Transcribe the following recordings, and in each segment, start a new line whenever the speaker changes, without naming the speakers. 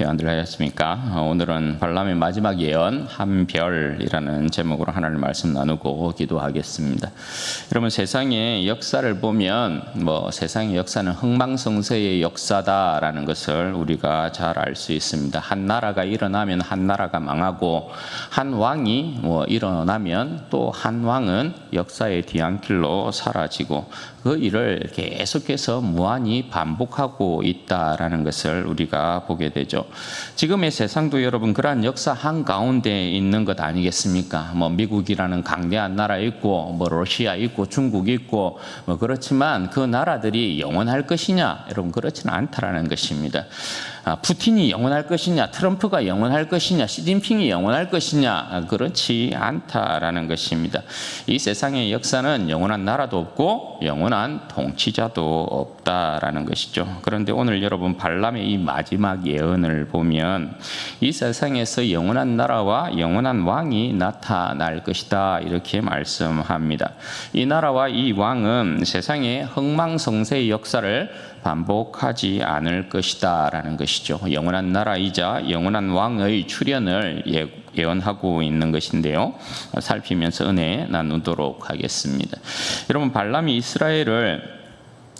회원들 하셨습니까? 오늘은 발람의 마지막 예언 한별이라는 제목으로 하나님 말씀 나누고 기도하겠습니다. 여러분, 세상의 역사를 보면 세상의 역사는 흥망성쇠의 역사다라는 것을 우리가 잘 알 수 있습니다. 한 나라가 일어나면 한 나라가 망하고, 한 왕이 일어나면 또 한 왕은 역사의 뒤안길로 사라지고, 그 일을 계속해서 무한히 반복하고 있다라는 것을 우리가 보게 되죠. 지금의 세상도 여러분 그러한 역사 한가운데 있는 것 아니겠습니까? 미국이라는 강대한 나라 있고, 러시아 있고, 중국 있고, 그렇지만 그 나라들이 영원할 것이냐? 여러분, 그렇지는 않다라는 것입니다. 푸틴이 영원할 것이냐, 트럼프가 영원할 것이냐, 시진핑이 영원할 것이냐, 그렇지 않다라는 것입니다. 이 세상의 역사는 영원한 나라도 없고 영원한 통치자도 없다라는 것이죠. 그런데 오늘 여러분, 발람의 이 마지막 예언을 보면 이 세상에서 영원한 나라와 영원한 왕이 나타날 것이다, 이렇게 말씀합니다. 이 나라와 이 왕은 세상의 흥망성쇠의 역사를 반복하지 않을 것이다 라는 것이죠. 영원한 나라이자 영원한 왕의 출현을 예언하고 있는 것인데요, 살피면서 은혜 나누도록 하겠습니다. 여러분, 발람이 이스라엘을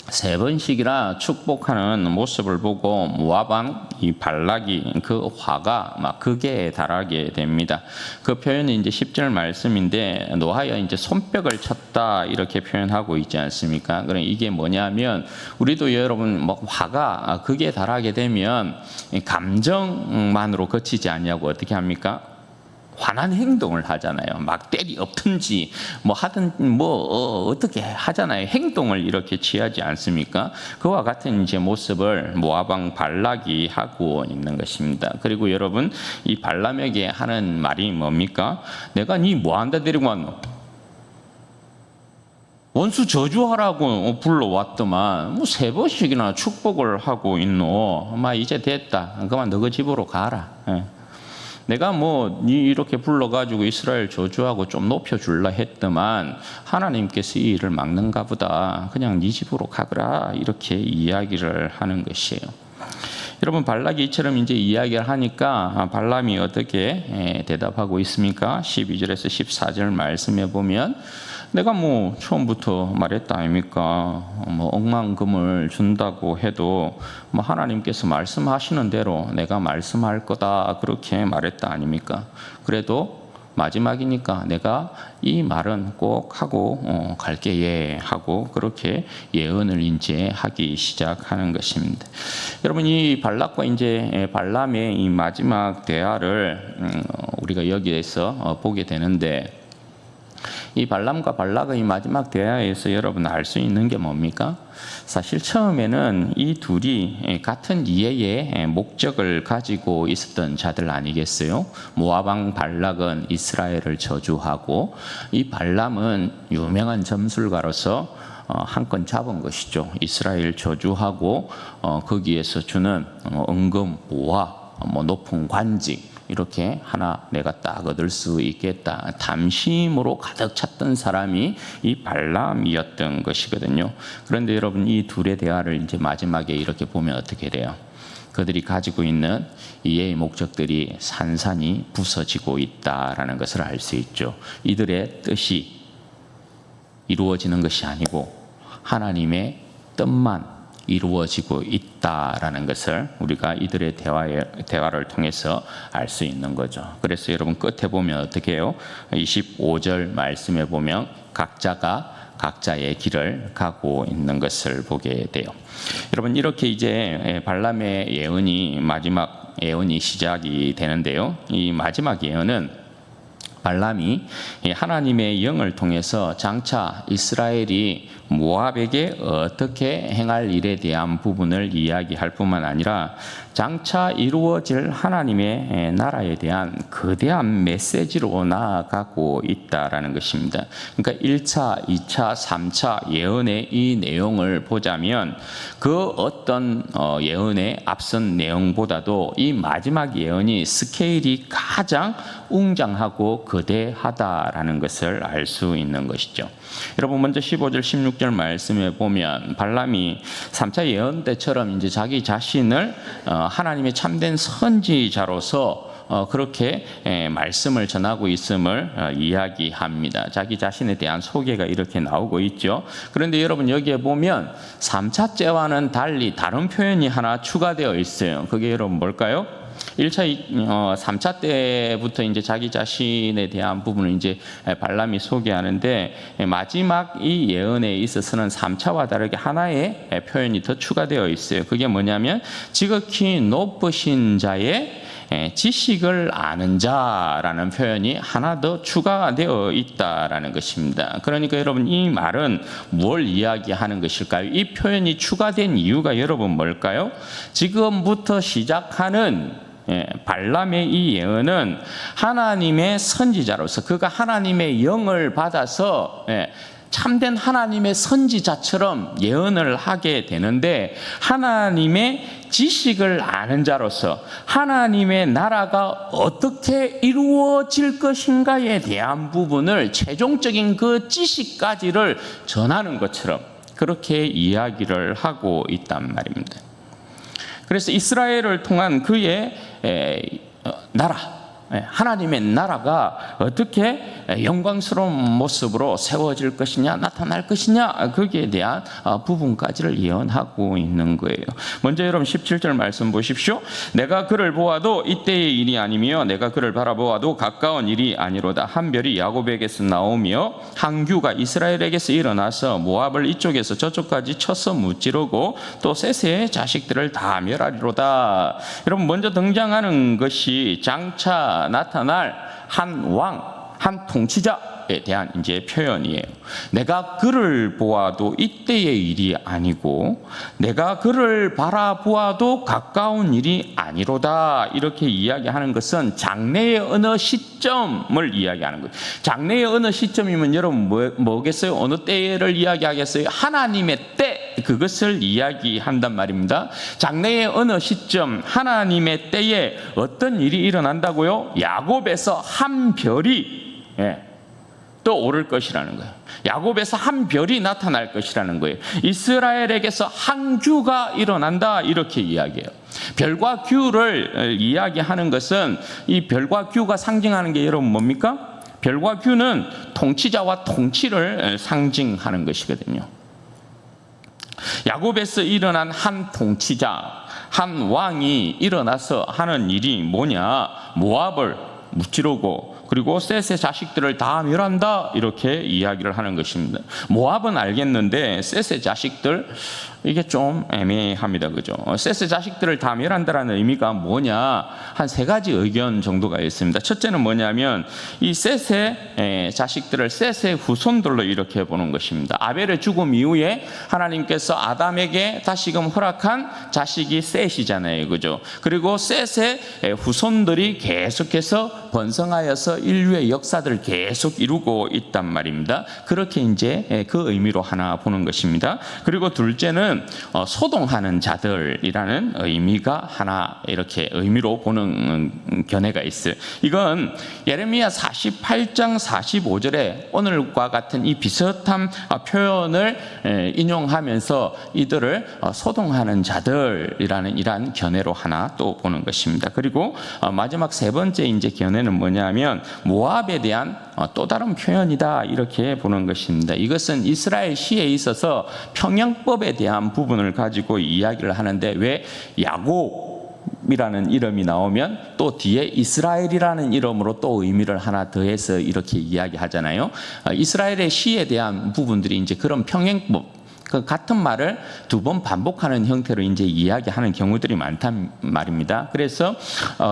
3번씩이나 축복하는 모습을 보고 모압 왕 이 발락이 그 화가 막 극에 달하게 됩니다. 그 표현이 이제 10절 말씀인데, 노하여 이제 손뼉을 쳤다 이렇게 표현하고 있지 않습니까? 그럼 이게 뭐냐면, 우리도 여러분 화가 극에 달하게 되면 감정만으로 그치지 않냐고 어떻게 합니까? 화난 행동을 하잖아요. 막 때리 엎든지 하든 어떻게 하잖아요. 행동을 이렇게 취하지 않습니까? 그와 같은 이제 모습을 모압 왕 발락이 하고 있는 것입니다. 그리고 여러분, 이 발람에게 하는 말이 뭡니까? 내가 니 뭐한다 데리고 왔노? 원수 저주하라고 불러왔더만 3번씩이나 축복을 하고 있노. 이제 됐다. 그만 너희 집으로 가라. 내가 니 이렇게 불러가지고 이스라엘 저주하고 좀 높여줄라 했더만 하나님께서 이 일을 막는가 보다. 그냥 네 집으로 가거라. 이렇게 이야기를 하는 것이에요. 여러분, 발락이 이처럼 이제 이야기를 하니까 발람이 어떻게 대답하고 있습니까? 12절에서 14절 말씀에 보면, 내가 처음부터 말했다 아닙니까? 억만금을 준다고 해도 하나님께서 말씀하시는 대로 내가 말씀할 거다, 그렇게 말했다 아닙니까? 그래도 마지막이니까 내가 이 말은 꼭 하고 갈게 하고, 그렇게 예언을 이제 하기 시작하는 것입니다. 여러분, 이 발락과 이제 발람의 이 마지막 대화를 우리가 여기에서 보게 되는데, 이 발람과 발락의 마지막 대화에서 여러분 알 수 있는 게 뭡니까? 사실 처음에는 이 둘이 같은 이해의 목적을 가지고 있었던 자들 아니겠어요? 모압 왕 발락은 이스라엘을 저주하고, 이 발람은 유명한 점술가로서 한 건 잡은 것이죠. 이스라엘 저주하고 거기에서 주는 은금, 보화, 높은 관직, 이렇게 하나 내가 딱 얻을 수 있겠다, 담심으로 가득 찼던 사람이 이 발람이었던 것이거든요. 그런데 여러분, 이 둘의 대화를 이제 마지막에 이렇게 보면 어떻게 돼요? 그들이 가지고 있는 이해의 목적들이 산산이 부서지고 있다라는 것을 알 수 있죠. 이들의 뜻이 이루어지는 것이 아니고 하나님의 뜻만 이루어지고 있다라는 것을 우리가 이들의 대화를 통해서 알 수 있는 거죠. 그래서 여러분, 끝에 보면 어떻게 해요? 25절 말씀에 보면 각자가 각자의 길을 가고 있는 것을 보게 돼요. 여러분, 이렇게 이제 발람의 예언이 마지막 예언이 시작이 되는데요, 이 마지막 예언은 발람이 하나님의 영을 통해서 장차 이스라엘이 모압에게 어떻게 행할 일에 대한 부분을 이야기할 뿐만 아니라 장차 이루어질 하나님의 나라에 대한 거대한 메시지로 나아가고 있다라는 것입니다. 그러니까 1차, 2차, 3차 예언의 이 내용을 보자면 그 어떤 예언의 앞선 내용보다도 이 마지막 예언이 스케일이 가장 웅장하고 거대하다라는 것을 알 수 있는 것이죠. 여러분 먼저 15절 16절 말씀에 보면 발람이 3차 예언 때처럼 이제 자기 자신을 하나님의 참된 선지자로서 그렇게 말씀을 전하고 있음을 이야기합니다. 자기 자신에 대한 소개가 이렇게 나오고 있죠. 그런데 여러분 여기에 보면 3차 때와는 달리 다른 표현이 하나 추가되어 있어요. 그게 여러분 뭘까요? 3차 때부터 이제 자기 자신에 대한 부분을 이제 발람이 소개하는데 마지막 이 예언에 있어서는 3차와 다르게 하나의 표현이 더 추가되어 있어요. 그게 뭐냐면 지극히 높으신 자의 지식을 아는 자라는 표현이 하나 더 추가되어 있다라는 것입니다. 그러니까 여러분 이 말은 뭘 이야기하는 것일까요? 이 표현이 추가된 이유가 여러분 뭘까요? 지금부터 시작하는 발람의 이 예언은 하나님의 선지자로서 그가 하나님의 영을 받아서 참된 하나님의 선지자처럼 예언을 하게 되는데 하나님의 지식을 아는 자로서 하나님의 나라가 어떻게 이루어질 것인가에 대한 부분을 최종적인 그 지식까지를 전하는 것처럼 그렇게 이야기를 하고 있단 말입니다. 그래서 이스라엘을 통한 그의 나라 하나님의 나라가 어떻게 영광스러운 모습으로 세워질 것이냐 나타날 것이냐 거기에 대한 부분까지를 예언하고 있는 거예요. 먼저 여러분 17절 말씀 보십시오. 내가 그를 보아도 이때의 일이 아니며 내가 그를 바라보아도 가까운 일이 아니로다. 한 별이 야곱에게서 나오며 한 규가 이스라엘에게서 일어나서 모압을 이쪽에서 저쪽까지 쳐서 무찌르고 또 셋의 자식들을 다 멸하리로다. 여러분 먼저 등장하는 것이 장차 나타날 한 왕, 한 통치자에 대한 이제 표현이에요. 내가 그를 보아도 이때의 일이 아니고 내가 그를 바라보아도 가까운 일이 아니로다. 이렇게 이야기하는 것은 장래의 어느 시점을 이야기하는 거예요. 장래의 어느 시점이면 여러분 뭐겠어요? 어느 때를 이야기하겠어요? 하나님의 때 그것을 이야기한단 말입니다. 장래의 어느 시점 하나님의 때에 어떤 일이 일어난다고요? 야곱에서 한 별이 또 오를 것이라는 거예요. 야곱에서 한 별이 나타날 것이라는 거예요. 이스라엘에게서 한 규가 일어난다 이렇게 이야기해요. 별과 규를 이야기하는 것은 이 별과 규가 상징하는 게 여러분 뭡니까? 별과 규는 통치자와 통치를 상징하는 것이거든요. 야곱에서 일어난 한 통치자, 한 왕이 일어나서 하는 일이 뭐냐? 모압을 무찌르고 그리고 셋의 자식들을 다 멸한다 이렇게 이야기를 하는 것입니다. 모압은 알겠는데 셋의 자식들 이게 좀 애매합니다. 그죠? 셋의 자식들을 다 멸한다라는 의미가 뭐냐? 한 세 가지 의견 정도가 있습니다. 첫째는 뭐냐면 이 셋의 자식들을 셋의 후손들로 이렇게 보는 것입니다. 아벨의 죽음 이후에 하나님께서 아담에게 다시금 허락한 자식이 셋이잖아요. 그죠? 그리고 셋의 후손들이 계속해서 번성하여서 인류의 역사들을 계속 이루고 있단 말입니다. 그렇게 이제 그 의미로 하나 보는 것입니다. 그리고 둘째는 소동하는 자들이라는 의미가 하나 이렇게 의미로 보는 견해가 있어요. 이건 예레미야 48장 45절에 오늘과 같은 이 비슷한 표현을 인용하면서 이들을 소동하는 자들이라는 이러한 견해로 하나 또 보는 것입니다. 그리고 마지막 세 번째 이제 견해는 뭐냐면 모압에 대한 또 다른 표현이다 이렇게 보는 것입니다. 이것은 이스라엘 시에 있어서 평형법에 대한 부분을 가지고 이야기를 하는데 왜 야곱이라는 이름이 나오면 또 뒤에 이스라엘이라는 이름으로 또 의미를 하나 더해서 이렇게 이야기하잖아요. 이스라엘의 시에 대한 부분들이 이제 그런 평형법 그 같은 말을 두 번 반복하는 형태로 이제 이야기하는 경우들이 많단 말입니다. 그래서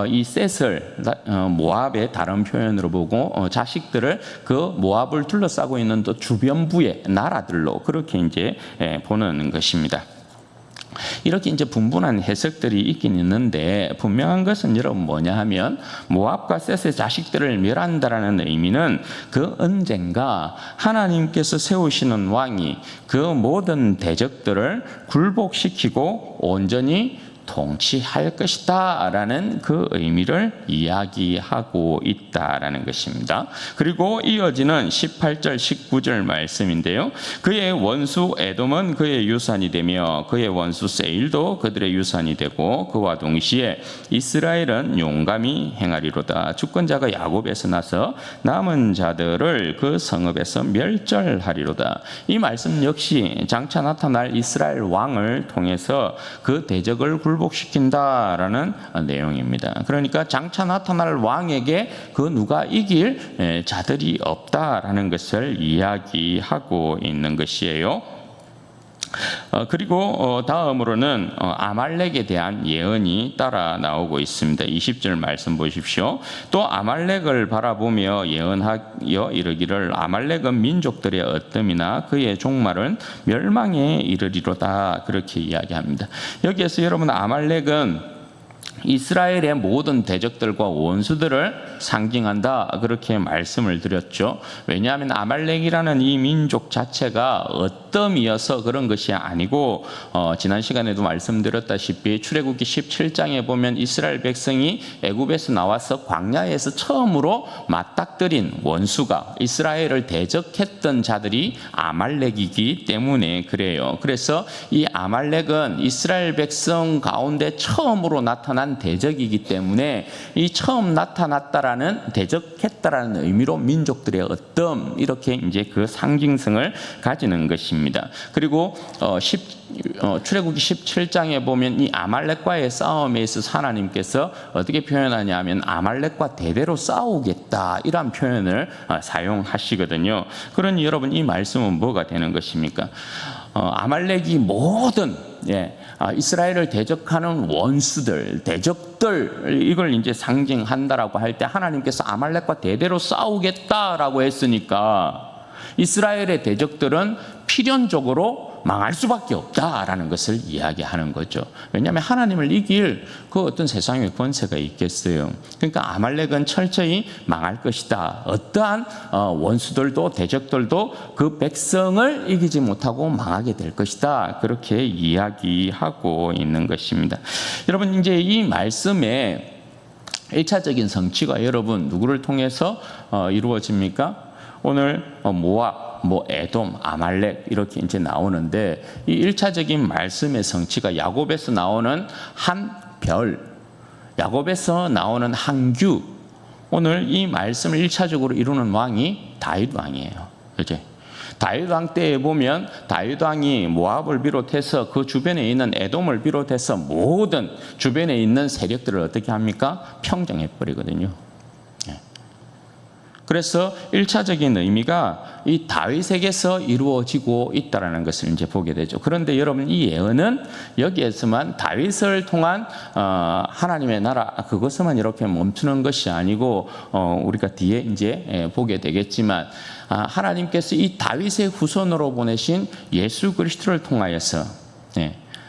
이 셋을 모압의 다른 표현으로 보고 자식들을 그 모압을 둘러싸고 있는 또 주변부의 나라들로 그렇게 이제 보는 것입니다. 이렇게 이제 분분한 해석들이 있긴 있는데 분명한 것은 여러분 뭐냐 하면 모압과 셋의 자식들을 멸한다라는 의미는 그 언젠가 하나님께서 세우시는 왕이 그 모든 대적들을 굴복시키고 온전히 통치할 것이다라는 그 의미를 이야기하고 있다라는 것입니다. 그리고 이어지는 18절 19절 말씀인데요. 그의 원수 에돔은 그의 유산이 되며 그의 원수 세일도 그들의 유산이 되고 그와 동시에 이스라엘은 용감히 행하리로다. 주권자가 야곱에서 나서 남은 자들을 그 성읍에서 멸절하리로다. 이 말씀 역시 장차 나타날 이스라엘 왕을 통해서 그 대적을 굴복시킨다라는 내용입니다. 그러니까 장차 나타날 왕에게 그 누가 이길 자들이 없다라는 것을 이야기하고 있는 것이에요. 그리고 다음으로는 아말렉에 대한 예언이 따라 나오고 있습니다. 20절 말씀 보십시오. 또 아말렉을 바라보며 예언하여 이르기를 아말렉은 민족들의 어뜸이나 그의 종말은 멸망에 이르리로다. 그렇게 이야기합니다. 여기에서 여러분 아말렉은 이스라엘의 모든 대적들과 원수들을 상징한다 그렇게 말씀을 드렸죠. 왜냐하면 아말렉이라는 이 민족 자체가 어떤 그런 것이 아니고 지난 시간에도 말씀드렸다시피 출애굽기 17장에 보면 이스라엘 백성이 애굽에서 나와서 광야에서 처음으로 맞닥뜨린 원수가 이스라엘을 대적했던 자들이 아말렉이기 때문에 그래요. 그래서 이 아말렉은 이스라엘 백성 가운데 처음으로 나타난 대적이기 때문에 이 처음 나타났다라는 대적했다라는 의미로 민족들의 어떤 이렇게 이제 그 상징성을 가지는 것입니다. 그리고 출애굽기 17장에 보면 이 아말렉과의 싸움에 있어서 하나님께서 어떻게 표현하냐면 아말렉과 대대로 싸우겠다 이런 표현을 사용하시거든요. 그러니 여러분 이 말씀은 뭐가 되는 것입니까? 아말렉이 모든 이스라엘을 대적하는 원수들, 대적들 이걸 이제 상징한다라고 할 때 하나님께서 아말렉과 대대로 싸우겠다라고 했으니까 이스라엘의 대적들은 필연적으로 망할 수밖에 없다라는 것을 이야기하는 거죠. 왜냐하면 하나님을 이길 그 어떤 세상의 권세가 있겠어요. 그러니까 아말렉은 철저히 망할 것이다. 어떠한 원수들도 대적들도 그 백성을 이기지 못하고 망하게 될 것이다. 그렇게 이야기하고 있는 것입니다. 여러분 이제 이 말씀에 1차적인 성취가 여러분 누구를 통해서 이루어집니까? 오늘 모압 에돔, 아말렉 이렇게 이제 나오는데 이 1차적인 말씀의 성취가 야곱에서 나오는 한 별, 야곱에서 나오는 한 규. 오늘 이 말씀을 1차적으로 이루는 왕이 다윗 왕이에요. 그죠? 다윗 왕 때에 보면 다윗 왕이 모압을 비롯해서 그 주변에 있는 에돔을 비롯해서 모든 주변에 있는 세력들을 어떻게 합니까? 평정해 버리거든요. 그래서 1차적인 의미가 이 다윗에게서 이루어지고 있다는 것을 이제 보게 되죠. 그런데 여러분 이 예언은 여기에서만 다윗을 통한 하나님의 나라 그것에만 이렇게 멈추는 것이 아니고 우리가 뒤에 이제 보게 되겠지만 하나님께서 이 다윗의 후손으로 보내신 예수 그리스도를 통하여서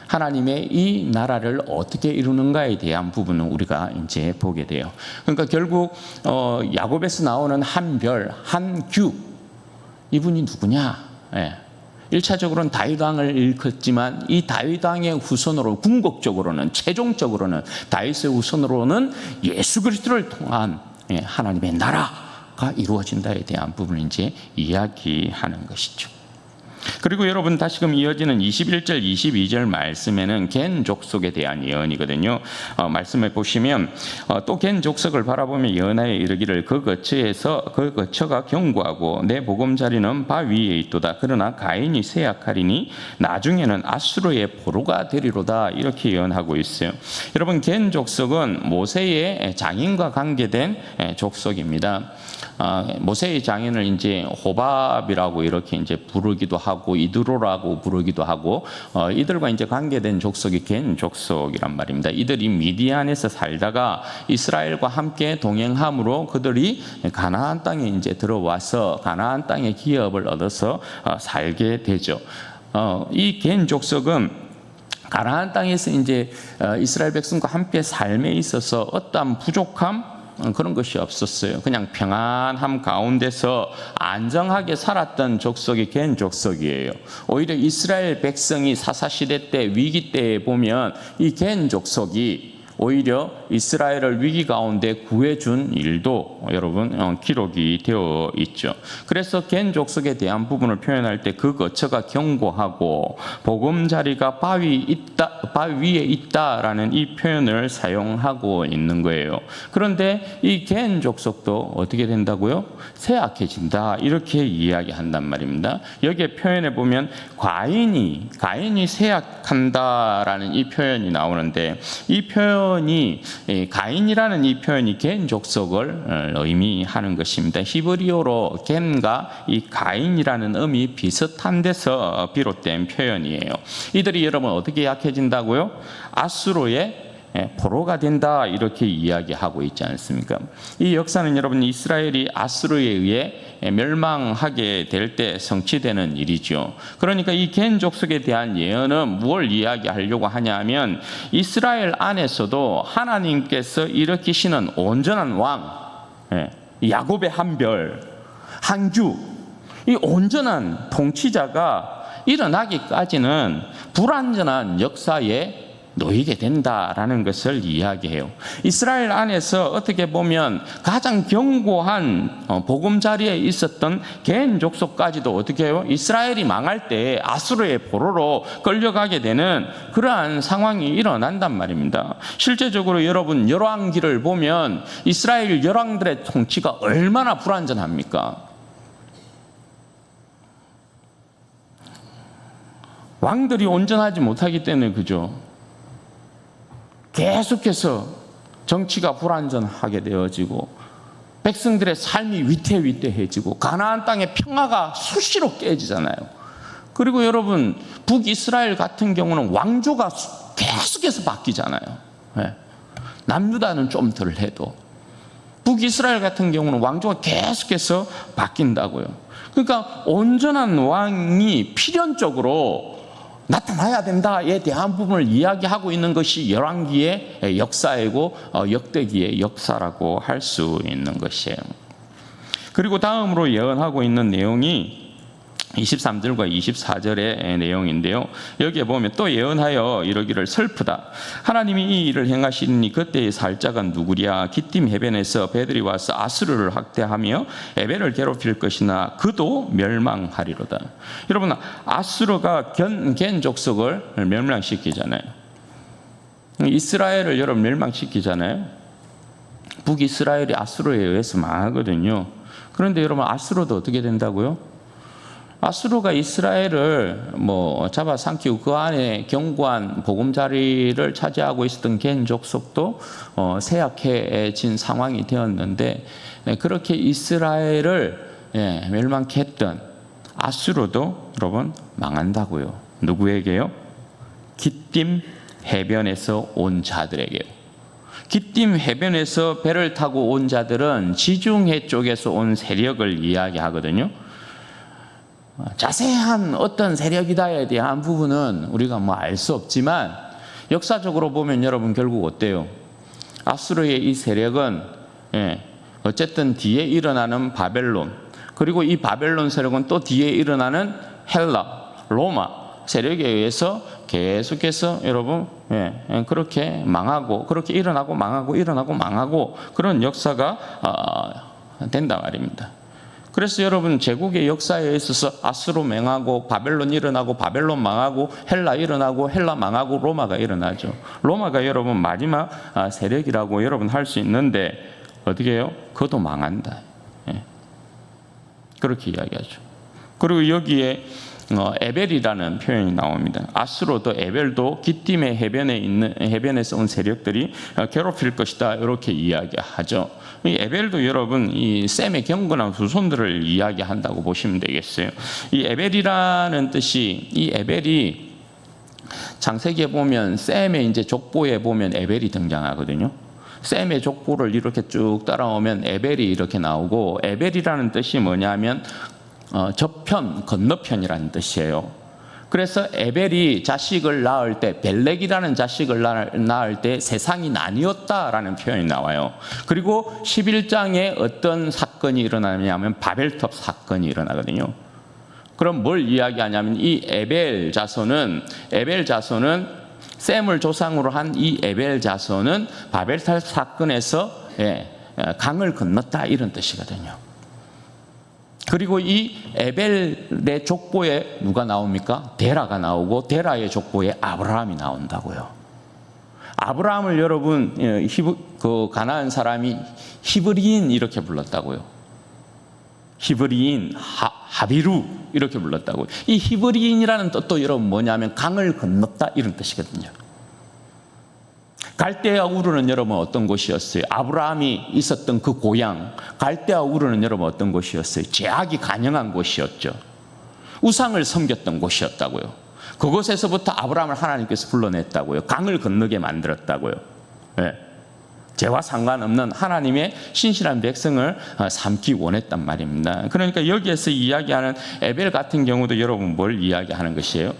하나님의 이 나라를 어떻게 이루는가에 대한 부분은 우리가 이제 보게 돼요. 그러니까 결국 야곱에서 나오는 한 별, 한 규, 이분이 누구냐? 1차적으로는 다윗 왕을 일컫지만 이 다윗 왕의 후손으로 궁극적으로는 최종적으로는 다윗의 후손으로는 예수 그리스도를 통한 하나님의 나라가 이루어진다에 대한 부분을 이제 이야기하는 것이죠. 그리고 여러분 다시금 이어지는 21절 22절 말씀에는 겐 족속에 대한 예언이거든요. 말씀을 보시면 또 겐 족속을 바라보며 예언하여 이르기를 그 거처가 견고하고 내 보금자리는 바 위에 있도다. 그러나 가인이 쇠약하리니 나중에는 아수르의 포로가 되리로다. 이렇게 예언하고 있어요. 여러분 겐 족속은 모세의 장인과 관계된 족속입니다. 모세의 장인을 이제 호밥이라고 이렇게 이제 부르기도 하고 이드로라고 부르기도 하고 이들과 이제 관계된 족속이 겐 족속이란 말입니다. 이들이 미디안에서 살다가 이스라엘과 함께 동행함으로 그들이 가나안 땅에 이제 들어와서 가나안 땅의 기업을 얻어서 살게 되죠. 이 겐 족속은 가나안 땅에서 이제 이스라엘 백성과 함께 삶에 있어서 어떠한 부족함 그런 것이 없었어요. 그냥 평안함 가운데서 안정하게 살았던 족속이 겐 족속이에요. 오히려 이스라엘 백성이 사사시대 때 위기 때에 보면 이 겐 족속이 오히려 이스라엘을 위기 가운데 구해준 일도 여러분 기록이 되어 있죠. 그래서 겐 족속에 대한 부분을 표현할 때 그 거처가 견고하고 보금자리가 바위 위에 있다라는 이 표현을 사용하고 있는 거예요. 그런데 이 겐 족속도 어떻게 된다고요? 쇠약해진다 이렇게 이야기한단 말입니다. 여기에 표현해 보면 가인이 쇠약한다라는 이 표현이 나오는데 이 표현이 가인이라는 이 표현이 겐 족속을 의미하는 것입니다. 히브리어로 겐과 이 가인이라는 음이 비슷한 데서 비롯된 표현이에요. 이들이 여러분 어떻게 약해진다고요? 아수르의 포로가 된다 이렇게 이야기하고 있지 않습니까? 이 역사는 여러분 이스라엘이 아수르에 의해 멸망하게 될 때 성취되는 일이죠. 그러니까 이 겐 족속에 대한 예언은 무엇을 이야기하려고 하냐면 이스라엘 안에서도 하나님께서 일으키시는 온전한 왕, 야곱의 한별, 한주, 이 온전한 통치자가 일어나기까지는 불완전한 역사에 놓이게 된다라는 것을 이야기해요. 이스라엘 안에서 어떻게 보면 가장 견고한 보금자리에 있었던 겐 족속까지도 어떻게 해요? 이스라엘이 망할 때 아수르의 포로로 끌려가게 되는 그러한 상황이 일어난단 말입니다. 실제적으로 여러분 열왕기를 보면 이스라엘 열왕들의 통치가 얼마나 불완전합니까? 왕들이 온전하지 못하기 때문에 그죠? 계속해서 정치가 불완전하게 되어지고 백성들의 삶이 위태위태해지고 가나안 땅의 평화가 수시로 깨지잖아요. 그리고 여러분 북이스라엘 같은 경우는 왕조가 계속해서 바뀌잖아요. 남유다는 좀 덜 해도 북이스라엘 같은 경우는 왕조가 계속해서 바뀐다고요. 그러니까 온전한 왕이 필연적으로 나타나야 된다에 대한 부분을 이야기하고 있는 것이 열왕기의 역사이고 역대기의 역사라고 할 수 있는 것이에요. 그리고 다음으로 예언하고 있는 내용이 23절과 24절의 내용인데요. 여기에 보면 또 예언하여 이르기를 슬프다. 하나님이 이 일을 행하시니 그때의 살자가 누구랴. 기띔 해변에서 배들이 와서 아수르를 학대하며 에벨을 괴롭힐 것이나 그도 멸망하리로다. 여러분 아수르가 겐 족속을 멸망시키잖아요. 이스라엘을 여러분 멸망시키잖아요. 북이스라엘이 아수르에 의해서 망하거든요. 그런데 여러분 아수르도 어떻게 된다고요? 아수르가 이스라엘을 잡아삼키고 그 안에 견고한 보금자리를 차지하고 있었던 겐 족속도 쇠약해진 상황이 되었는데 그렇게 이스라엘을 멸망케 했던 아수르도 여러분 망한다고요. 누구에게요? 기띔 해변에서 온 자들에게요. 기띔 해변에서 배를 타고 온 자들은 지중해 쪽에서 온 세력을 이야기하거든요. 자세한 어떤 세력이다에 대한 부분은 우리가 알 수 없지만 역사적으로 보면 여러분 결국 어때요? 아수르의 이 세력은 어쨌든 뒤에 일어나는 바벨론 그리고 이 바벨론 세력은 또 뒤에 일어나는 헬라, 로마 세력에 의해서 계속해서 여러분 그렇게 망하고 그렇게 일어나고 망하고 일어나고 망하고 그런 역사가 된다 말입니다. 그래서 여러분 제국의 역사에 있어서 아수르 맹하고 바벨론 일어나고 바벨론 망하고 헬라 일어나고 헬라 망하고 로마가 일어나죠. 로마가 여러분 마지막 세력이라고 여러분 할 수 있는데 어떻게 해요? 그것도 망한다. 그렇게 이야기하죠. 그리고 여기에 에벨이라는 표현이 나옵니다. 아수르도 에벨도 기띔의 해변에서 온 세력들이 괴롭힐 것이다 이렇게 이야기하죠. 이 에벨도 여러분 이 셈의 경건한 후손들을 이야기한다고 보시면 되겠어요. 이 에벨이라는 뜻이 이 에벨이 창세기에 보면 셈의 이제 족보에 보면 에벨이 등장하거든요. 셈의 족보를 이렇게 쭉 따라오면 에벨이 이렇게 나오고 에벨이라는 뜻이 뭐냐면 저편, 건너편이라는 뜻이에요. 그래서 에벨이 자식을 낳을 때, 벨렉이라는 자식을 낳을 때 세상이 나뉘었다라는 표현이 나와요. 그리고 11장에 어떤 사건이 일어나냐면 바벨탑 사건이 일어나거든요. 그럼 뭘 이야기하냐면 이 에벨 자손은 셈을 조상으로 한 이 에벨 자손은 바벨탑 사건에서 강을 건넜다, 이런 뜻이거든요. 그리고 이 에벨의 족보에 누가 나옵니까? 데라가 나오고, 데라의 족보에 아브라함이 나온다고요. 아브라함을 여러분 그 가나안 사람이 히브리인 이렇게 불렀다고요. 히브리인, 하비루 이렇게 불렀다고요. 이 히브리인이라는 뜻도 여러분 뭐냐면 강을 건넜다, 이런 뜻이거든요. 갈대아 우르는 여러분 어떤 곳이었어요? 아브라함이 있었던 그 고향 갈대아 우르는 여러분 어떤 곳이었어요? 죄악이 간영한 곳이었죠. 우상을 섬겼던 곳이었다고요. 그곳에서부터 아브라함을 하나님께서 불러냈다고요. 강을 건너게 만들었다고요. 네. 죄와 상관없는 하나님의 신실한 백성을 삼기 원했단 말입니다. 그러니까 여기에서 이야기하는 에벨 같은 경우도 여러분 뭘 이야기하는 것이에요?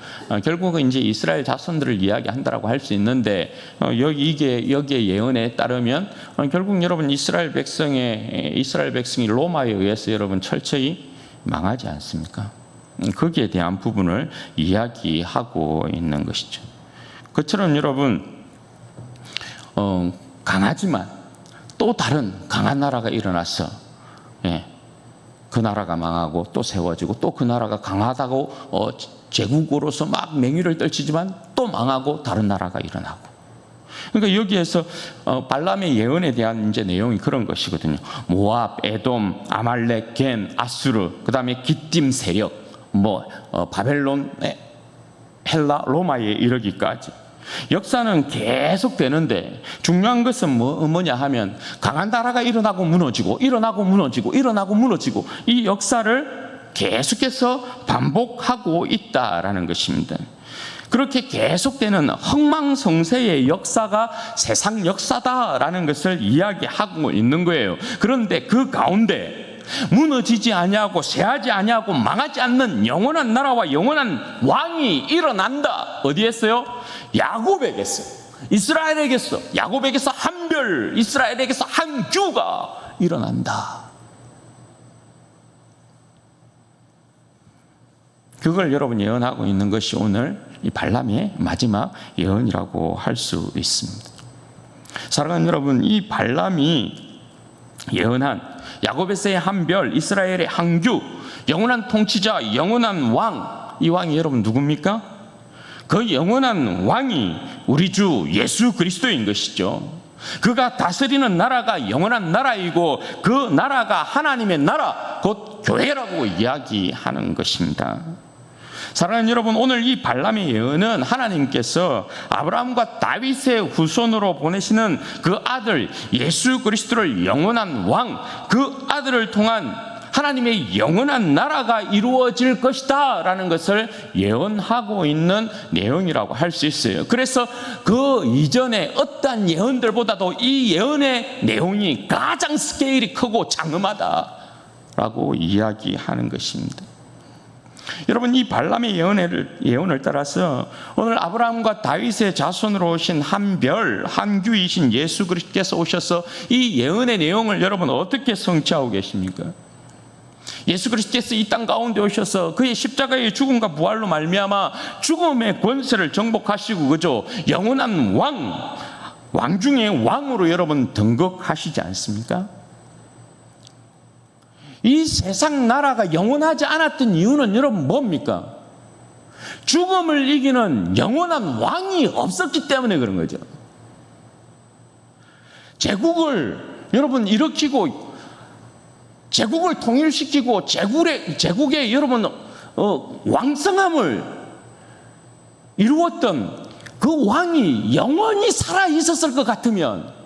결국은 이제 이스라엘 자손들을 이야기한다라고 할 수 있는데, 여기에 예언에 따르면 결국 여러분 이스라엘 백성이 로마에 의해서 여러분 철저히 망하지 않습니까? 거기에 대한 부분을 이야기하고 있는 것이죠. 그처럼 여러분 강하지만 또 다른 강한 나라가 일어나서 그 나라가 망하고 또 세워지고, 또 그 나라가 강하다고 제국으로서 막 맹위를 떨치지만 또 망하고 다른 나라가 일어나고. 그러니까 여기에서 발람의 예언에 대한 이제 내용이 그런 것이거든요. 모압, 에돔, 아말렉, 겐, 아수르, 그 다음에 기띔 세력, 바벨론, 헬라, 로마에 이르기까지 역사는 계속 되는데, 중요한 것은 뭐냐 하면 강한 나라가 일어나고 무너지고, 일어나고 무너지고, 일어나고 무너지고, 이 역사를 계속해서 반복하고 있다라는 것입니다. 그렇게 계속되는 흥망성쇠의 역사가 세상 역사다라는 것을 이야기하고 있는 거예요. 그런데 그 가운데 무너지지 아니하고 쇠하지 아니하고 망하지 않는 영원한 나라와 영원한 왕이 일어난다. 어디에서요? 야곱에게서, 이스라엘에게서, 야곱에게서 한 별, 이스라엘에게서 한 주가 일어난다. 그걸 여러분 예언하고 있는 것이 오늘 이 발람의 마지막 예언이라고 할 수 있습니다. 사랑하는 여러분, 이 발람이 예언한 야곱에서의 한 별, 이스라엘의 한 주, 영원한 통치자, 영원한 왕, 이 왕이 여러분 누굽니까? 그 영원한 왕이 우리 주 예수 그리스도인 것이죠. 그가 다스리는 나라가 영원한 나라이고, 그 나라가 하나님의 나라, 곧 교회라고 이야기하는 것입니다. 사랑하는 여러분, 오늘 이 발람의 예언은 하나님께서 아브라함과 다윗의 후손으로 보내시는 그 아들 예수 그리스도를 영원한 왕, 그 아들을 통한 하나님의 영원한 나라가 이루어질 것이다 라는 것을 예언하고 있는 내용이라고 할 수 있어요. 그래서 그 이전에 어떠한 예언들보다도 이 예언의 내용이 가장 스케일이 크고 장엄하다라고 이야기하는 것입니다. 여러분, 이 발람의 예언을 따라서 오늘 아브라함과 다윗의 자손으로 오신 한 별, 한 규이신 예수 그리스도께서 오셔서 이 예언의 내용을 여러분 어떻게 성취하고 계십니까? 예수 그리스도께서 이 땅 가운데 오셔서 그의 십자가의 죽음과 부활로 말미암아 죽음의 권세를 정복하시고, 그죠? 영원한 왕 중의 왕으로 여러분 등극하시지 않습니까? 이 세상 나라가 영원하지 않았던 이유는 여러분 뭡니까? 죽음을 이기는 영원한 왕이 없었기 때문에 그런 거죠. 제국을 여러분 일으키고, 제국을 통일시키고, 제국의 여러분 왕성함을 이루었던 그 왕이 영원히 살아 있었을 것 같으면,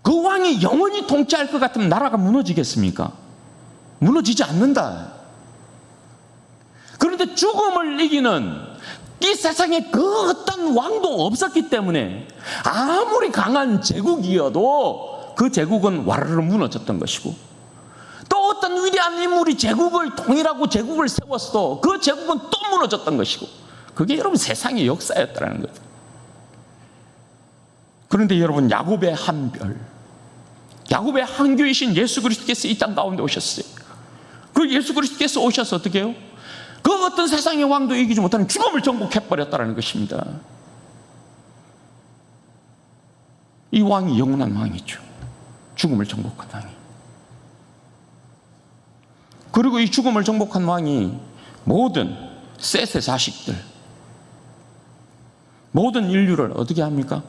그 왕이 영원히 통치할 것 같으면 나라가 무너지겠습니까? 무너지지 않는다. 그런데 죽음을 이기는 이 세상에 그 어떤 왕도 없었기 때문에 아무리 강한 제국이어도 그 제국은 와르르 무너졌던 것이고, 또 어떤 위대한 위대한 인물이 제국을 통일하고 제국을 세웠어도 그 제국은 또 무너졌던 것이고, 그게 여러분 세상의 역사였다는 거죠. 그런데 여러분, 야곱의 한 별, 야곱의 한 교이신 예수 그리스도께서 이 땅 가운데 오셨어요. 그 예수 그리스도께서 오셔서 어떻게 해요? 그 어떤 세상의 왕도 이기지 못하는 죽음을 정복해버렸다는 것입니다. 이 왕이 영원한 왕이죠. 죽음을 정복한 왕이. 그리고 이 죽음을 정복한 왕이 모든 셋의 자식들, 모든 인류를 어떻게 합니까?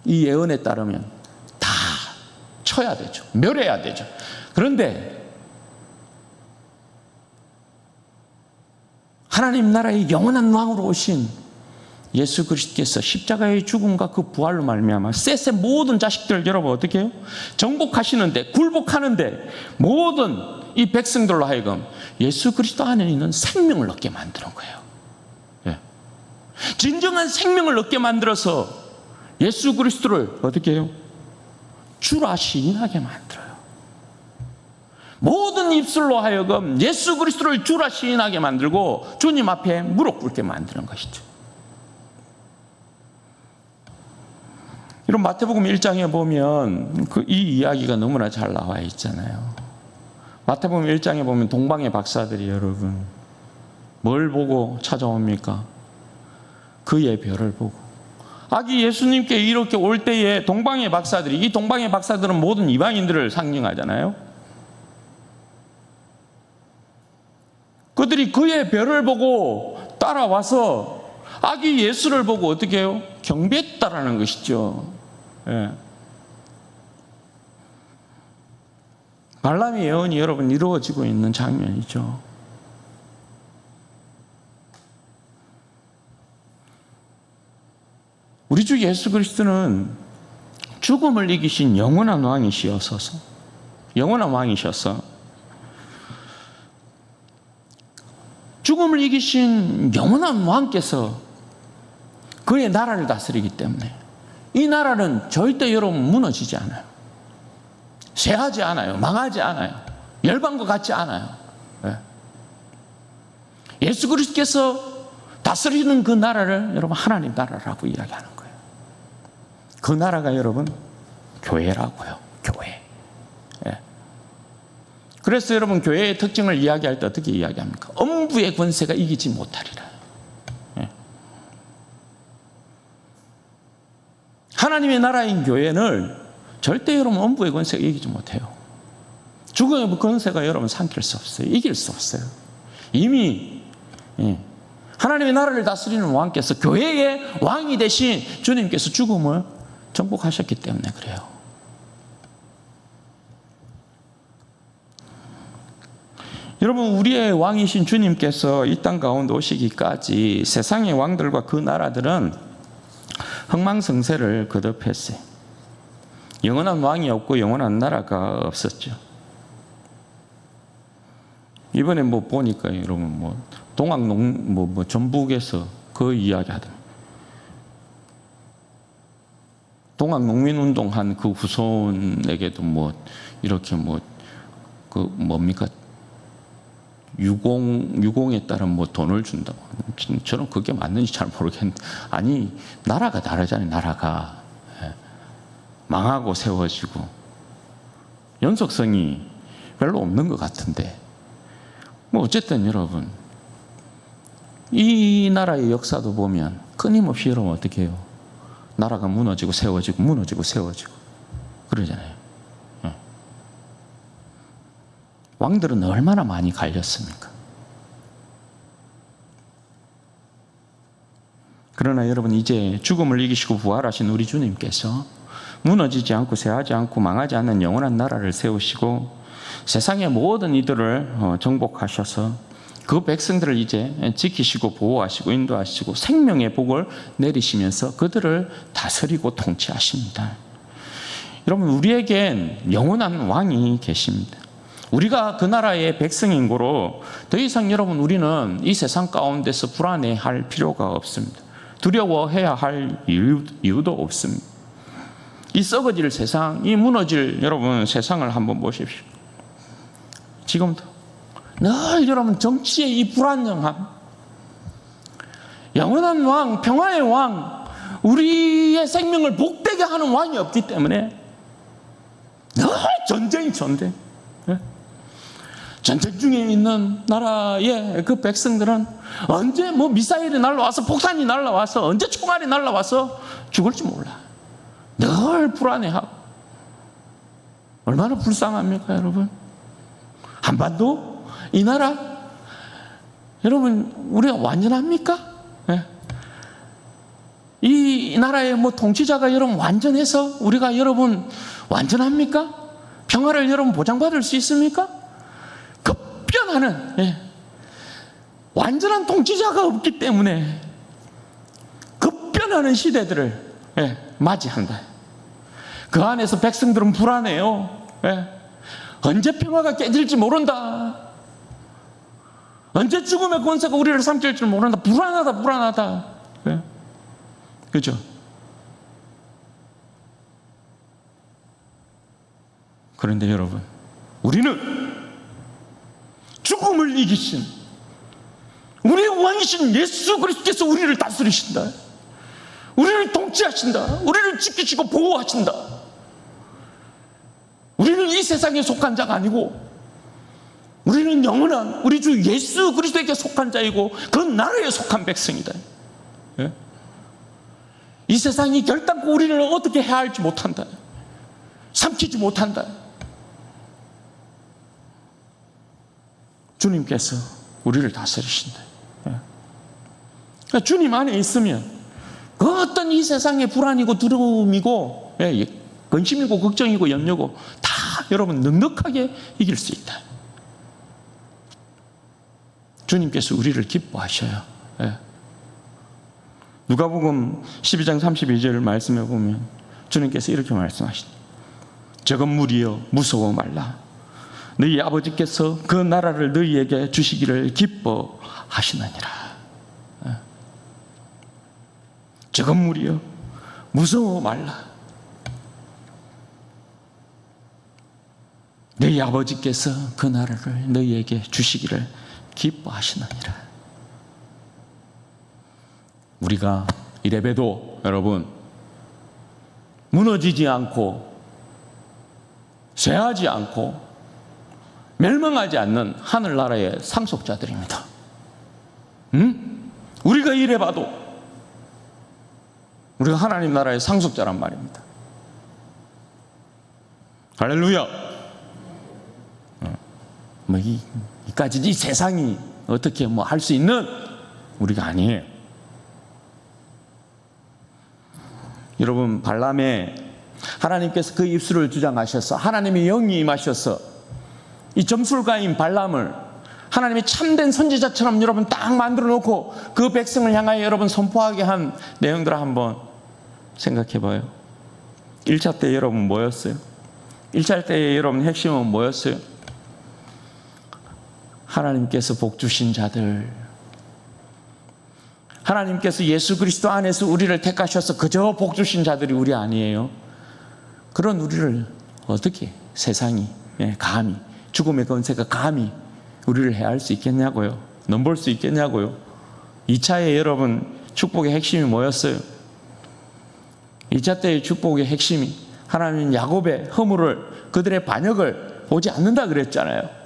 이 예언에 따르면 다 쳐야 되죠. 멸해야 되죠. 그런데 하나님 나라의 영원한 왕으로 오신 예수 그리스도께서 십자가의 죽음과 그 부활로 말미암아 셋의 모든 자식들 여러분 어떻게 해요? 정복하시는데, 굴복하는데 모든 이 백성들로 하여금 예수 그리스도 안에 있는 생명을 얻게 만드는 거예요. 예. 진정한 생명을 얻게 만들어서 예수 그리스도를 어떻게 해요? 주라 시인하게 만들어요. 모든 입술로 하여금 예수 그리스도를 주라 시인하게 만들고 주님 앞에 무릎 꿇게 만드는 것이죠. 이런 마태복음 1장에 보면 이 이야기가 너무나 잘 나와 있잖아요. 마태복음 1장에 보면 동방의 박사들이 여러분 뭘 보고 찾아옵니까? 그의 별을 보고. 아기 예수님께 이렇게 올 때에 동방의 박사들이, 이 동방의 박사들은 모든 이방인들을 상징하잖아요. 그들이 그의 별을 보고 따라와서 아기 예수를 보고 어떻게 해요? 경배했다라는 것이죠. 예. 발람의 예언이 여러분 이루어지고 있는 장면이죠. 우리 주 예수 그리스도는 죽음을 이기신 영원한 왕이셔서 죽음을 이기신 영원한 왕께서 그의 나라를 다스리기 때문에 이 나라는 절대 여러분 무너지지 않아요. 쇠하지 않아요. 망하지 않아요. 열방과 같지 않아요. 예수 그리스도께서 다스리는 그 나라를 여러분 하나님 나라라고 이야기하는 거예요. 그 나라가 여러분 교회라고요. 교회. 그래서 여러분 교회의 특징을 이야기할 때 어떻게 이야기합니까? 엄부의 권세가 이기지 못하리라. 하나님의 나라인 교회는 절대 여러분 엄부의 권세가 이기지 못해요. 죽음의 권세가 여러분 삼킬 수 없어요. 이길 수 없어요. 이미 하나님의 나라를 다스리는 왕께서, 교회의 왕이 되신 주님께서 죽음을 정복하셨기 때문에 그래요. 여러분, 우리의 왕이신 주님께서 이 땅 가운데 오시기까지 세상의 왕들과 그 나라들은 흥망성쇠를 거듭했어요. 영원한 왕이 없고 영원한 나라가 없었죠. 이번에 보니까 여러분 전북에서 그 이야기 하더라고요. 동학농민운동한 그 후손에게도 이렇게 뭡니까? 유공에 따른 돈을 준다고. 저는 그게 맞는지 잘 모르겠는데, 아니, 나라가 다르잖아요, 나라가. 망하고 세워지고. 연속성이 별로 없는 것 같은데. 어쨌든 여러분, 이 나라의 역사도 보면 끊임없이 여러분 어떻게 해요? 나라가 무너지고 세워지고 무너지고 세워지고 그러잖아요. 왕들은 얼마나 많이 갈렸습니까? 그러나 여러분, 이제 죽음을 이기시고 부활하신 우리 주님께서 무너지지 않고 쇠하지 않고 망하지 않는 영원한 나라를 세우시고 세상의 모든 이들을 정복하셔서 그 백성들을 이제 지키시고 보호하시고 인도하시고 생명의 복을 내리시면서 그들을 다스리고 통치하십니다. 여러분, 우리에겐 영원한 왕이 계십니다. 우리가 그 나라의 백성인 거로 더 이상 여러분 우리는 이 세상 가운데서 불안해할 필요가 없습니다. 두려워해야 할 이유도 없습니다. 이 썩어질 세상, 이 무너질 여러분 세상을 한번 보십시오. 지금도 늘 여러분 정치의 이 불안정함, 영원한 왕, 평화의 왕, 우리의 생명을 복되게 하는 왕이 없기 때문에 늘 전쟁. 전쟁 중에 있는 나라의 그 백성들은 언제 뭐 미사일이 날라와서 폭탄이 날라와서 언제 총알이 날라와서 죽을지 몰라. 늘 불안해하고. 얼마나 불쌍합니까, 여러분? 한반도? 이 나라? 여러분, 우리가 완전합니까? 네. 이 나라의 뭐 통치자가 여러분 완전해서 우리가 여러분 완전합니까? 평화를 여러분 보장받을 수 있습니까? 급변하는, 완전한 통치자가 없기 때문에 급변하는 시대들을 맞이한다. 그 안에서 백성들은 불안해요. 언제 평화가 깨질지 모른다. 언제 죽음의 권세가 우리를 삼킬지 모른다. 불안하다. 그죠? 그런데 여러분, 우리는 죽음을 이기신 우리의 왕이신 예수 그리스도께서 우리를 다스리신다. 우리를 통치하신다. 우리를 지키시고 보호하신다. 우리는 이 세상에 속한 자가 아니고 우리는 영원한 우리 주 예수 그리스도에게 속한 자이고 그 나라에 속한 백성이다. 이 세상이 결단코 우리를 어떻게 해야 할지 못한다. 삼키지 못한다. 주님께서 우리를 다스리신다. 그러니까 주님 안에 있으면 그 어떤 이 세상의 불안이고 두려움이고 근심이고 걱정이고 염려고 다 여러분 넉넉하게 이길 수 있다. 주님께서 우리를 기뻐하셔요. 누가복음 12장 32절 말씀해 보면 주님께서 이렇게 말씀하십니다. 적은 무리여 무서워 말라. 너희 아버지께서 그 나라를 너희에게 주시기를 기뻐하시느니라. 적은 무리여 무서워 말라. 너희 아버지께서 그 나라를 너희에게 주시기를 기뻐하시느니라. 우리가 이래봬도 여러분 무너지지 않고 쇠하지 않고 멸망하지 않는 하늘나라의 상속자들입니다. 우리가 이래봐도 우리가 하나님 나라의 상속자란 말입니다. 할렐루야. 뭐 이까지 이 세상이 어떻게 뭐 할 수 있는 우리가 아니에요. 여러분, 발람에 하나님께서 그 입술을 주장하셔서 하나님의 영이 임하셔서 이 점술가인 발람을 하나님의 참된 선지자처럼 여러분 딱 만들어 놓고 그 백성을 향하여 여러분 선포하게 한 내용들을 한번 생각해 봐요. 1차 때 여러분 뭐였어요? 1차 때 여러분 핵심은 뭐였어요? 하나님께서 복 주신 자들, 하나님께서 예수 그리스도 안에서 우리를 택하셔서 그저 복 주신 자들이 우리 아니에요. 그런 우리를 어떻게 세상이 감히 죽음의 권세가 감히 우리를 해할 수 있겠냐고요. 넘볼 수 있겠냐고요. 2차에 여러분 축복의 핵심이 뭐였어요? 2차 때의 축복의 핵심이 하나님은 야곱의 허물을, 그들의 반역을 보지 않는다 그랬잖아요.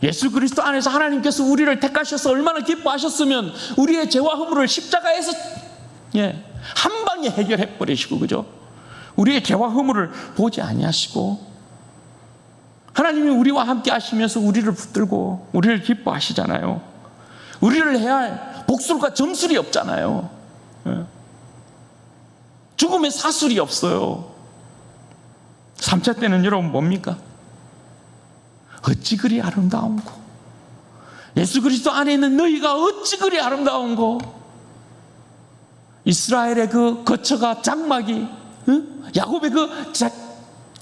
예수 그리스도 안에서 하나님께서 우리를 택하셔서 얼마나 기뻐하셨으면 우리의 죄와 허물을 십자가에서 한 방에 해결해 버리시고, 그죠? 우리의 죄와 허물을 보지 아니하시고 하나님이 우리와 함께 하시면서 우리를 붙들고 우리를 기뻐하시잖아요. 우리를 해야 할 복술과 점술이 없잖아요. 죽음의 사술이 없어요. 3차 때는 여러분 뭡니까? 어찌 그리 아름다운고, 예수 그리스도 안에 있는 너희가 어찌 그리 아름다운고, 이스라엘의 그 거처가 장막이, 야곱의 그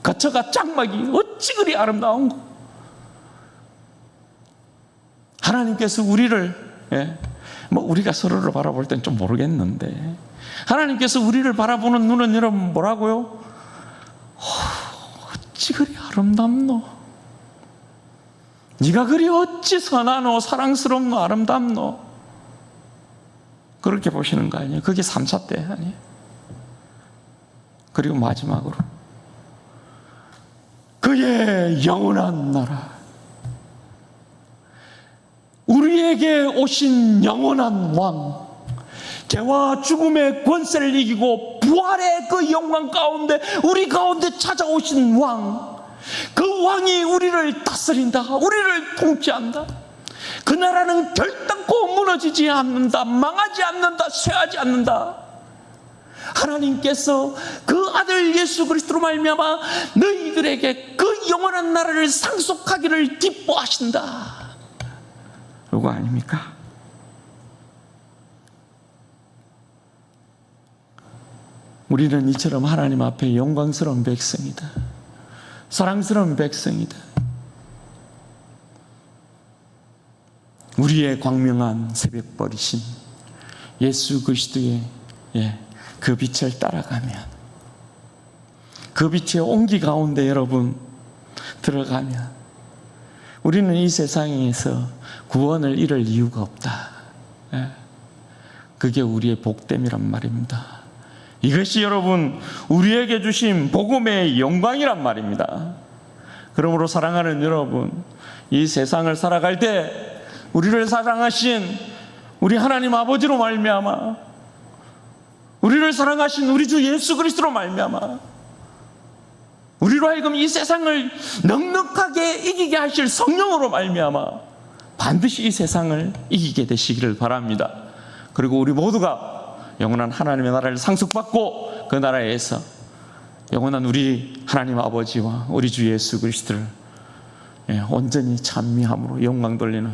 거처가 장막이 어찌 그리 아름다운고. 하나님께서 우리를 뭐 우리가 서로를 바라볼 땐 좀 모르겠는데 하나님께서 우리를 바라보는 눈은 여러분 뭐라고요? 어찌 그리 아름답노. 네가 그리 어찌 선하노 사랑스럽노 아름답노, 그렇게 보시는 거 아니에요? 그게 3차 때 아니에요? 그리고 마지막으로 그의 영원한 나라, 우리에게 오신 영원한 왕, 죄와 죽음의 권세를 이기고 부활의 그 영광 가운데 우리 가운데 찾아오신 왕, 그 왕이 우리를 다스린다, 우리를 통치한다. 그 나라는 결단코 무너지지 않는다, 망하지 않는다, 쇠하지 않는다. 하나님께서 그 아들 예수 그리스도로 말미암아 너희들에게 그 영원한 나라를 상속하기를 기뻐하신다. 그거 아닙니까? 우리는 이처럼 하나님 앞에 영광스러운 백성이다, 사랑스러운 백성이다. 우리의 광명한 새벽벌이신 예수 그리스도의 그 빛을 따라가면, 그 빛의 온기 가운데 여러분 들어가면 우리는 이 세상에서 구원을 잃을 이유가 없다. 그게 우리의 복됨이란 말입니다. 이것이 여러분 우리에게 주신 복음의 영광이란 말입니다. 그러므로 사랑하는 여러분, 이 세상을 살아갈 때 우리를 사랑하신 우리 하나님 아버지로 말미암아, 우리를 사랑하신 우리 주 예수 그리스도로 말미암아 우리로 하여금 이 세상을 넉넉하게 이기게 하실 성령으로 말미암아 반드시 이 세상을 이기게 되시기를 바랍니다. 그리고 우리 모두가 영원한 하나님의 나라를 상속받고 그 나라에서 영원한 우리 하나님 아버지와 우리 주 예수 그리스도를 온전히 찬미함으로 영광 돌리는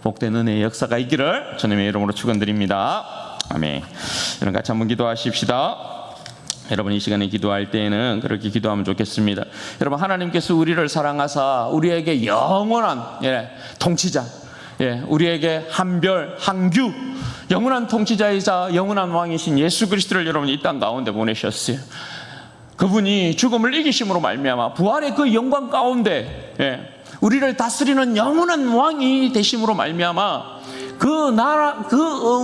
복된 은혜의 역사가 있기를 주님의 이름으로 축원드립니다. 아멘. 여러분 같이 한번 기도하십시다. 여러분 이 시간에 기도할 때에는 그렇게 기도하면 좋겠습니다. 여러분, 하나님께서 우리를 사랑하사 우리에게 영원한 통치자, 우리에게 한별 한규 영원한 통치자이자 영원한 왕이신 예수 그리스도를 여러분 이 땅 가운데 보내셨어요. 그분이 죽음을 이기심으로 말미암아 부활의 그 영광 가운데 우리를 다스리는 영원한 왕이 되심으로 말미암아 그 나라,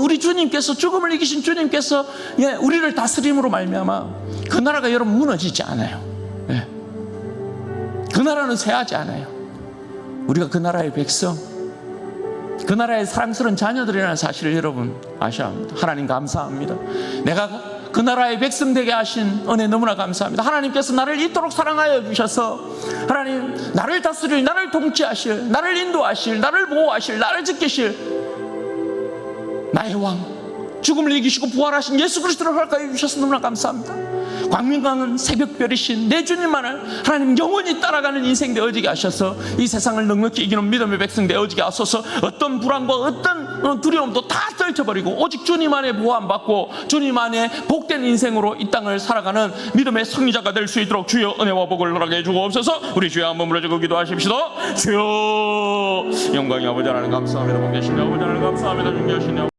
우리 주님께서, 죽음을 이기신 주님께서 우리를 다스림으로 말미암아 그 나라가 여러분 무너지지 않아요. 그 나라는 쇠하지 않아요. 우리가 그 나라의 백성, 그 나라의 사랑스러운 자녀들이라는 사실을 여러분 아셔야 합니다. 하나님 감사합니다. 내가 그 나라의 백성 되게 하신 은혜 너무나 감사합니다. 하나님께서 나를 이토록 사랑하여 주셔서 하나님 나를 다스릴, 나를 통치하실, 나를 인도하실, 나를 보호하실, 나를 지키실 나의 왕, 죽음을 이기시고 부활하신 예수 그리스도를 허락하여 주셔서 너무나 감사합니다. 광명강은 새벽별이신 내 주님만을 하나님 영원히 따라가는 인생 되어지게 하셔서 이 세상을 넉넉히 이기는 믿음의 백성 되어지게 하소서. 어떤 불안과 어떤 두려움도 다 떨쳐버리고 오직 주님 안에 보호받고 주님 안에 복된 인생으로 이 땅을 살아가는 믿음의 승리자가 될 수 있도록 주여 은혜와 복을 허락해 주옵소서. 우리 주여 한번 부르짖고 기도하십시다. 주여 영광이 아버지 하나님 감사합니다. 복되신 아버지 하나님 감사합니다. 존귀하신